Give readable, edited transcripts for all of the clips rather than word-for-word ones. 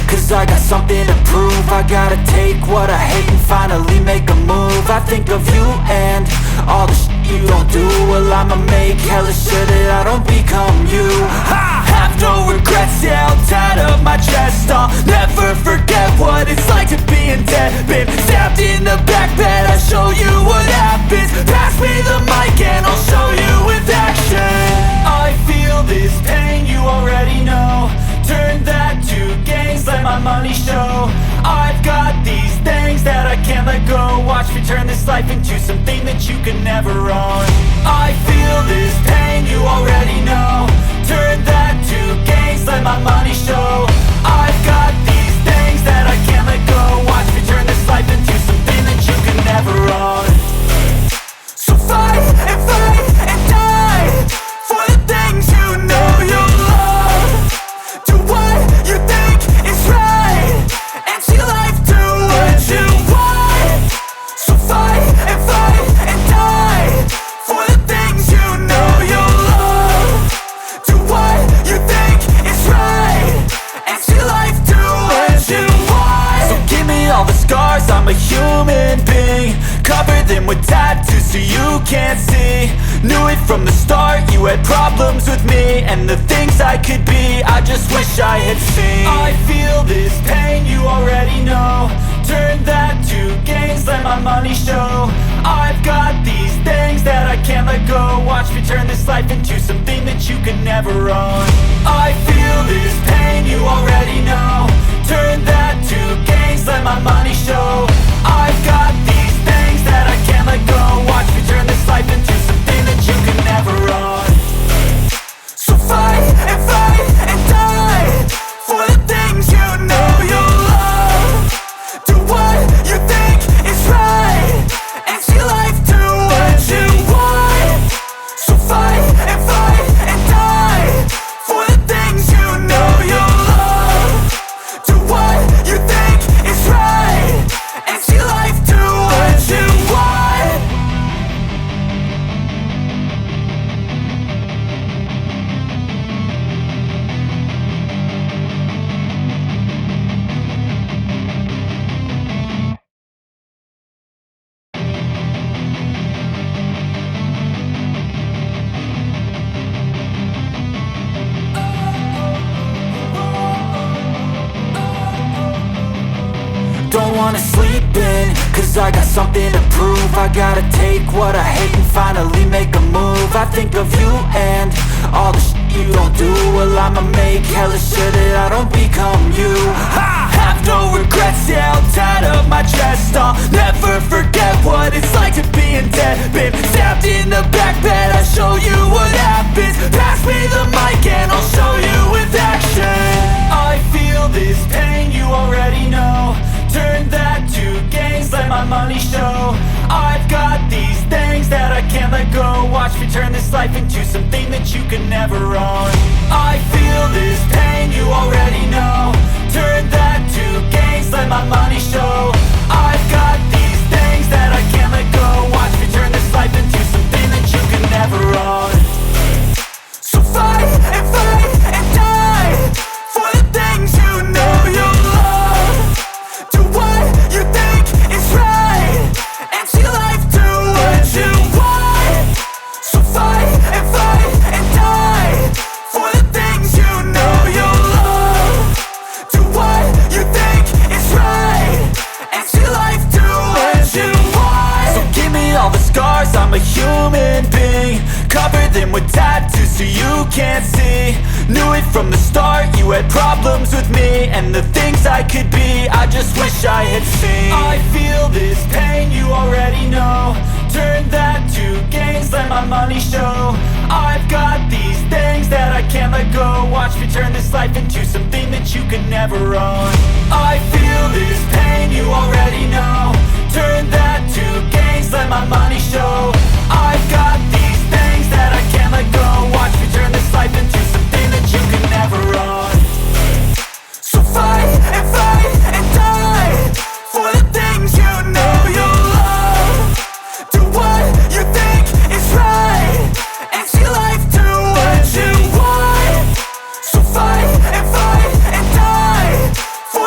cause I got something to prove. I gotta take what I hate and finally make a move. I think of you and all the shit you don't do. Well, I'ma make hella sure that I don't become you. I have no regrets, yeah, I'll tie up my chest. I'll never forget what it's like to be in debt. Been stabbed in the back bed, I'll show you what happens. Pass me the mic and I'll show you with action. I feel this pain, you already know. Turn that to gains, let my money show. I've got these things that I can't let go. Watch me turn this life into something that you can never own. I feel this pain, you already know. Turn that to gains, let my money show. I've got these things that I can't let go. Watch me turn this life into something that you can never own. So fight and die for the things you know you love. Do what you think is right and see life do what you want. So fight and die for the things you know you love. Do what you think is right and see life do what you want. So give me all the scars, I'm a human being. Cover them with tattoos so you can't see. Knew it from the start, you had problems with me and the things I could be, I just wish I had seen. I feel this pain, you already know. Turn that to gains, let my money show. I've got these things that I can't let go. Watch me turn this life into something that you can never own. I feel this pain, you already know. Turn that to gains, let my money show. I've got these things that I can't let go. Watch me turn this life into something that you can never own. So fight and die for the things you know you love. Do what you think is right and see life do what you want. So fight and die for the things you know you love. Do what you think is right and see life do what you want. Don't wanna sleep in, cause I got something to prove. I gotta take what I hate and finally make a move. I think of you and all the shit you don't do. Well, I'ma make hella sure that I don't become you. I have no regrets, yeah, I'll tie up my chest. I'll never forget what it's like to be in debt. Been stabbed in the back bed, I'll show you what happens. Pass me the mic and I'll show you with action. I feel this pain, you already know. Turn that to gains, let my money show. I've got these things that I can't let go. Watch me turn this life into something that you can never own. I feel this pain, you already know. Turn that to gains, let my money show. I've got these things that I can't let go. Watch me turn this life into something that you can never own. So fight and die for the things you know you love. Do what you think is right and see life do what you want. So fight and die for the things you know you love. Do what you think is right and see life do what you want. So give me all the scars, I'm a human being. Cover them with tattoos so you can't see. Knew it from the start, you had problems with me and the things I could be, I just wish I had seen. I feel this pain, you already know. Turn that to gains, let my money show. I've got these things that I can't let go. Watch me turn this life into something that you can never own. I feel this pain, you already know. Turn that to gains, let my money show. I've got these things that I can't let go. Watch me turn this life into something that you can never own. So fight and die for the things you know you love. Do what you think is right and see life do what you want. So fight and die for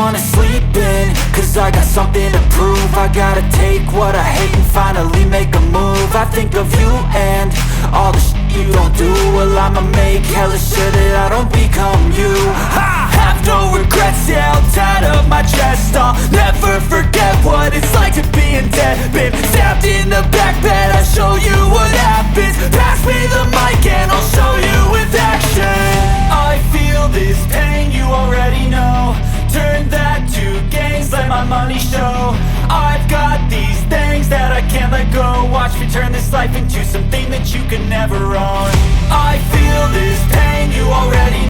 wanna sleep in, cause I got something to prove. I gotta take what I hate and finally make a move. I think of you and all the shit you don't do. Well, I'ma make hella sure that I don't become you. I have no regrets, yeah, I'll tie up my chest. I'll never forget what it's like to be in debt. Been stabbed in the back bed, I'll show you what happens. Pass me the mic and I'll show you with action. I feel this pain, you already know. Turn that to gains, let my money show. I've got these things that I can't let go. Watch me turn this life into something that you can never own. I feel this pain, you already